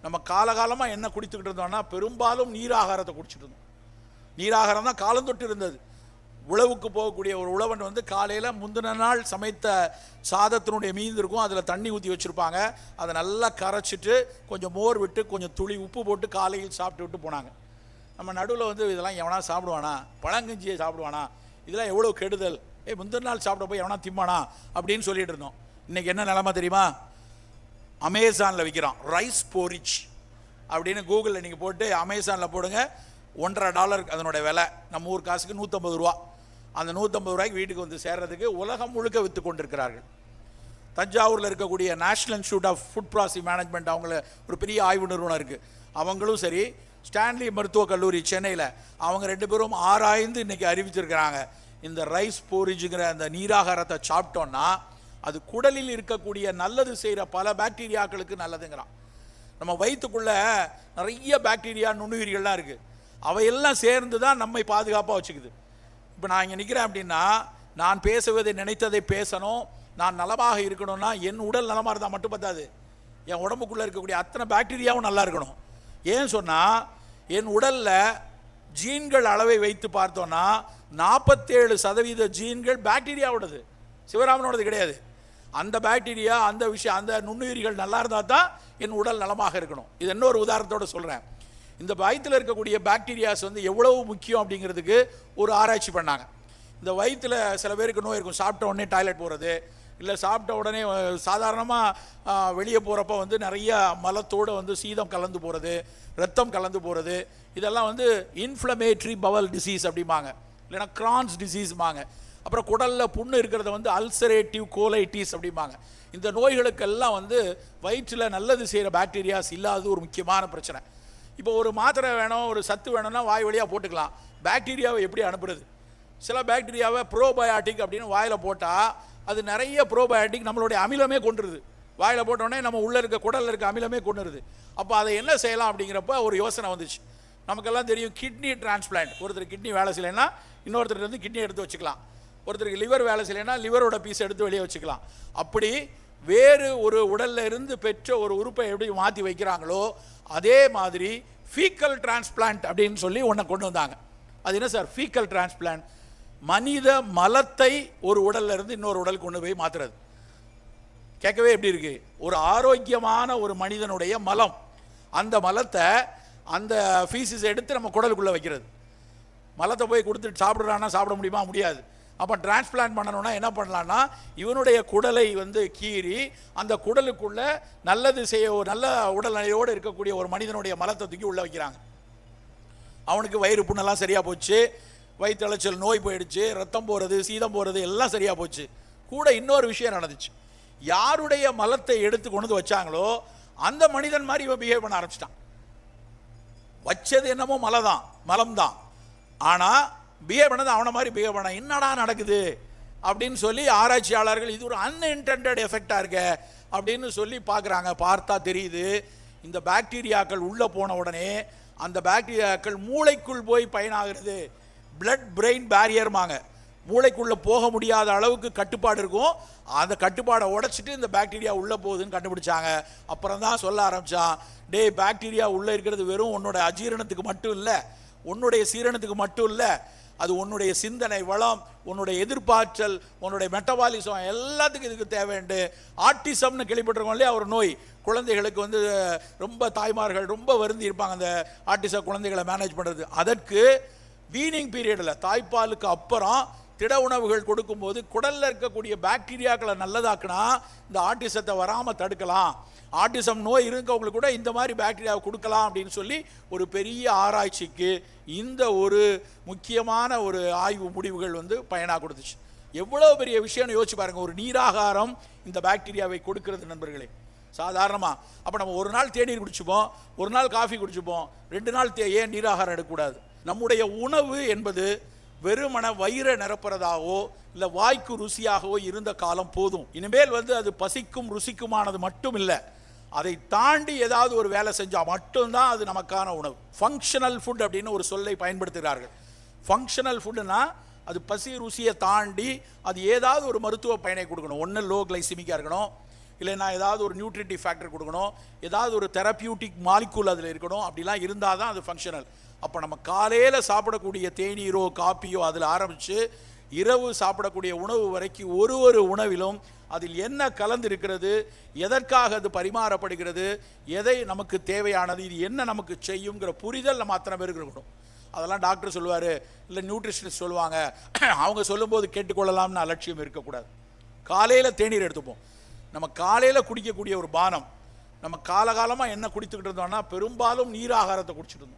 நம்ம காலகாலமாக என்ன குடித்துக்கிட்டு இருந்தோம்னா பெரும்பாலும் நீராகாரத்தை குடிச்சிட்டு இருந்தோம். நீராகாரம் தான் காலம் தொட்டு இருந்தது. உழவுக்கு போகக்கூடிய ஒரு உழவன் வந்து காலையில் முந்தின நாள் சமைத்த சாதத்தினுடைய மீந்து இருக்கும், அதில் தண்ணி ஊற்றி வச்சுருப்பாங்க. அதை நல்லா கரைச்சிட்டு கொஞ்சம் மோர் விட்டு கொஞ்சம் துளி உப்பு போட்டு காலையில் சாப்பிட்டு விட்டு போனாங்க. நம்ம நடுவில் வந்து இதெல்லாம் எவனா சாப்பிடுவானா, பழங்கஞ்சியை சாப்பிடுவானா, இதெல்லாம் எவ்வளோ கெடுதல், முந்தின நாள் சாப்பிட போய் எவனா திம்மானா அப்படின்னு சொல்லிட்டு இருந்தோம். இன்றைக்கி என்ன நிலமை தெரியுமா? அமேசானில் விற்கிறான் ரைஸ் போரிச் அப்படின்னு. கூகுளில் நீங்கள் போட்டு அமேசானில் போடுங்க, $1.50 அதனுடைய விலை. நம்ம ஊர் காசுக்கு 150 ரூபா. அந்த 150 ரூபாய்க்கு வீட்டுக்கு வந்து சேர்றதுக்கு உலகம் முழுக்க விற்று கொண்டிருக்கிறார்கள். தஞ்சாவூரில் இருக்கக்கூடிய national institute of food processing management, அவங்கள ஒரு பெரிய ஆய்வு நிறுவனம் இருக்குது, அவங்களும் சரி, ஸ்டான்லி மருத்துவக் கல்லூரி சென்னையில், அவங்க 2 பேரும் ஆராய்ந்து இன்றைக்கி அறிவிச்சிருக்கிறாங்க, இந்த ரைஸ் போரிஜுங்கிற அந்த நீராகாரத்தை சாப்பிட்டோன்னா அது குடலில் இருக்கக்கூடிய நல்லது செய்கிற பல பாக்டீரியாக்களுக்கு நல்லதுங்கிறான். நம்ம வயிற்றுக்குள்ளே நிறைய பாக்டீரியா நுண்ணுயிரிகள்லாம் இருக்குது, அவையெல்லாம் சேர்ந்து தான் நம்மை பாதுகாப்பாக வச்சுக்குது. இப்போ நான் இங்கே நிற்கிறேன் அப்படின்னா, நான் பேசுவதை நினைத்ததை பேசணும், நான் நலமாக இருக்கணும்னா என் உடல் நலமாக இருந்தால் மட்டும் பத்தாது, என் உடம்புக்குள்ளே இருக்கக்கூடிய அத்தனை பாக்டீரியாவும் நல்லா இருக்கணும். ஏன் சொன்னால், என் உடலில் ஜீன்கள் அளவை வைத்து பார்த்தோன்னா 47% ஜீன்கள் பாக்டீரியாவோடது, சிவராமனோடது கிடையாது. அந்த பாக்டீரியா, அந்த விஷயம், அந்த நுண்ணுயிரிகள் நல்லா இருந்தால் தான் என் உடல் நலமாக இருக்கணும். இது இன்னொரு உதாரணத்தோடு சொல்கிறேன். இந்த வயிற்றில் இருக்கக்கூடிய பாக்டீரியாஸ் வந்து எவ்வளவு முக்கியம் அப்படிங்கிறதுக்கு ஒரு ஆராய்ச்சி பண்ணாங்க. இந்த வயிற்றில் சில பேருக்கு நோய் இருக்கும், சாப்பிட்ட உடனே டாய்லெட் போகிறது, இல்லை சாப்பிட்ட உடனே சாதாரணமாக வெளியே போகிறப்ப வந்து நிறைய மலத்தோடு வந்து சீதம் கலந்து போகிறது, ரத்தம் கலந்து போகிறது, இதெல்லாம் வந்து இன்ஃப்ளமேட்ரி பவல் டிசீஸ் அப்படிம்பாங்க, இல்லைன்னா கிரான்ஸ் டிசீஸ்பாங்க. அப்புறம் குடலில் புண்ணு இருக்கிறத வந்து அல்சரேட்டிவ் கோலைட்டிஸ் அப்படிம்பாங்க. இந்த நோய்களுக்கெல்லாம் வந்து வயிற்றில் நல்லது செய்கிற பாக்டீரியாஸ் இல்லாதது ஒரு முக்கியமான பிரச்சனை. இப்போ ஒரு மாத்திரை வேணும், ஒரு சத்து வேணும்னா வாய் வழியாக போட்டுக்கலாம். பாக்டீரியாவை எப்படி அனுப்புறது? சில பாக்டீரியாவை ப்ரோபயாட்டிக் அப்படின்னு வாயில் போட்டால் அது நிறைய ப்ரோபயாட்டிக் நம்மளுடைய அமிலமே கொண்டுருது. வாயில் போட்டோடனே நம்ம உள்ளே இருக்க குடலில் இருக்க அமிலமே கொண்டுருது. அப்போ அதை என்ன செய்யலாம் அப்படிங்கிறப்ப ஒரு யோசனை வந்துச்சு. நமக்கெல்லாம் தெரியும், கிட்னி டிரான்ஸ்பிளான்ட். ஒருத்தர் கிட்னி வேலை செய்யலைன்னா இன்னொருத்தர் வந்து கிட்னி எடுத்து வச்சுக்கலாம், ஒருத்தருக்கு லிவர் வேலை செய்யலைன்னா லிவரோட பீஸ் எடுத்து வெளியே வச்சுக்கலாம். அப்படி வேறு ஒரு உடலில் இருந்து பெற்ற ஒரு உறுப்பை எப்படி மாற்றி வைக்கிறாங்களோ அதே மாதிரி ஃபீக்கல் டிரான்ஸ்பிளான்ட் அப்படின்னு சொல்லி ஒன்றை கொண்டு வந்தாங்க. அது என்ன சார் ஃபீக்கல் டிரான்ஸ்பிளான்ட்? மனித மலத்தை ஒரு உடல்ல இருந்து இன்னொரு உடல் கொண்டு போய் மாற்றுறது. கேட்கவே எப்படி இருக்கு? ஒரு ஆரோக்கியமான ஒரு மனிதனுடைய மலம், அந்த மலத்தை, அந்த ஃபீஸஸ் எடுத்து நம்ம குடலுக்குள்ளே வைக்கிறது. மலத்தை போய் கொடுத்துட்டு சாப்பிட்றான்னா சாப்பிட முடியுமா? முடியாது. அப்போ டிரான்ஸ்பிளான்ட் பண்ணணும்னா என்ன பண்ணலான்னா, இவனுடைய குடலை வந்து கீறி அந்த குடலுக்குள்ளே நல்லது செய்ய, நல்ல உடல்நிலையோடு இருக்கக்கூடிய ஒரு மனிதனுடைய மலத்தை தூக்கி உள்ளே வைக்கிறாங்க. அவனுக்கு வயிறு புண்ணெல்லாம் சரியாக போச்சு, வயிற்றலைச்சல் நோய் போயிடுச்சு, ரத்தம் போகிறது, சீதம் போகிறது எல்லாம் சரியாக போச்சு. கூட இன்னொரு விஷயம் நடந்துச்சு. யாருடைய மலத்தை எடுத்து கொண்டு வந்து வச்சாங்களோ அந்த மனிதன் மாதிரி இவன் பிஹேவ் பண்ண ஆரம்பிச்சிட்டான். வச்சது என்னமோ மலம்தான், ஆனால் பிஹேவ் பண்ணது அவனை மாதிரி பிஹேவ் பண்ண. என்னடா நடக்குது அப்படின்னு சொல்லி ஆராய்ச்சியாளர்கள் இது ஒரு அன்இன்டெண்டட் எஃபெக்டாக இருக்க அப்படின்னு சொல்லி பார்க்குறாங்க. பார்த்தா தெரியுது, இந்த பாக்டீரியாக்கள் உள்ளே போன உடனே அந்த பாக்டீரியாக்கள் மூளைக்குள் போய் பயனாகிறது. பிளட் பிரெயின் பேரியர்மாங்க, மூளைக்குள்ளே போக முடியாத அளவுக்கு கட்டுப்பாடு இருக்கும். அந்த கட்டுப்பாடை உடைச்சிட்டு இந்த பாக்டீரியா உள்ளே போகுதுன்னு கண்டுபிடிச்சாங்க. அப்புறம் தான் சொல்ல ஆரம்பித்தான், டே பாக்டீரியா உள்ளே இருக்கிறது வெறும் உன்னோட அஜீரணத்துக்கு மட்டும் இல்லை, உன்னுடைய சீரணத்துக்கு மட்டும் இல்லை, அது உன்னுடைய சிந்தனை வளம், உன்னுடைய எதிர்பார்த்தல், உன்னுடைய மெட்டபாலிசம் எல்லாத்துக்கும் இதுக்கு தேவைண்டு. ஆட்டிசம்னு கேள்விப்பட்டிருக்கோம் இல்லையா, ஒரு நோய். குழந்தைகளுக்கு வந்து ரொம்ப தாய்மார்கள் ரொம்ப வருந்தி இருப்பாங்க அந்த ஆட்டிச குழந்தைகளை மேனேஜ் பண்ணுறது. அதற்கு வீனிங் பீரியடில், தாய்ப்பாலுக்கு அப்புறம் திட உணவுகள் கொடுக்கும்போது குடலில் இருக்கக்கூடிய பாக்டீரியாக்களை நல்லதாக்குனா இந்த ஆட்டிசத்தை வராமல் தடுக்கலாம். ஆட்டிசம் நோய் இருக்கவங்களுக்கு கூட இந்த மாதிரி பாக்டீரியாவை கொடுக்கலாம் அப்படின்னு சொல்லி ஒரு பெரிய ஆராய்ச்சிக்கு இந்த ஒரு முக்கியமான ஒரு ஆய்வு முடிவுகள் வந்து பயனாக கொடுத்துச்சு. எவ்வளோ பெரிய விஷயம்னு யோசிச்சு பாருங்கள். ஒரு நீராகாரம் இந்த பாக்டீரியாவை கொடுக்கிறது நண்பர்களே, சாதாரணமாக. அப்போ நம்ம ஒரு நாள் தேநீர் குடிச்சுப்போம், ஒரு நாள் காஃபி குடிச்சுப்போம், 2 நாள் ஏன் நீராகாரம் எடுக்கக்கூடாது? நம்முடைய உணவு என்பது வெறுமன வயிறை நிரப்புறதாகவோ இல்லை வாய்க்கு ருசியாகவோ இருந்த காலம் போதும். இனிமேல் வந்து அது பசிக்கும் ருசிக்குமானது மட்டும் இல்லை, அதை தாண்டி ஏதாவது ஒரு வேலை செஞ்சால் மட்டும்தான் அது நமக்கான உணவு. ஃபங்க்ஷனல் ஃபுட் அப்படின்னு ஒரு சொல்லை பயன்படுத்துகிறார்கள். ஃபங்க்ஷனல் ஃபுட்டுனா அது பசி ருசியை தாண்டி அது ஏதாவது ஒரு மருத்துவ பயனை கொடுக்கணும். ஒன்று லோ கிளைசிமிக்காக இருக்கணும், இல்லைன்னா ஏதாவது ஒரு நியூட்ரிட்டிவ் ஃபேக்டர் கொடுக்கணும், ஏதாவது ஒரு தெரப்பியூட்டிக் மாலிக்கூல் அதில் இருக்கணும். அப்படிலாம் இருந்தால் தான் அது ஃபங்க்ஷனல். அப்போ நம்ம காலையில் சாப்பிடக்கூடிய தேநீரோ காப்பியோ அதில் ஆரம்பித்து இரவு சாப்பிடக்கூடிய உணவு வரைக்கும் ஒரு உணவிலும் அதில் என்ன கலந்து இருக்கிறது, எதற்காக அது பரிமாறப்படுகிறது, எதை நமக்கு தேவையானது, இது என்ன நமக்கு செய்யுங்கிற புரிதல் நம்ம அத்தனை பேருக்கு இருக்கணும். அதெல்லாம் டாக்டர் சொல்லுவார், இல்லை நியூட்ரிஷனிஸ்ட் சொல்லுவாங்க, அவங்க சொல்லும்போது கேட்டுக்கொள்ளலாம்னு அலட்சியம் இருக்கக்கூடாது. காலையில் தேநீர் எடுத்துப்போம். நம்ம காலையில் குடிக்கக்கூடிய ஒரு பானம், நம்ம காலகாலமாக என்ன குடித்துக்கிட்டு இருந்தோம்னா பெரும்பாலும் நீர் ஆகாரத்தை குடிச்சிட்டு இருந்தோம்.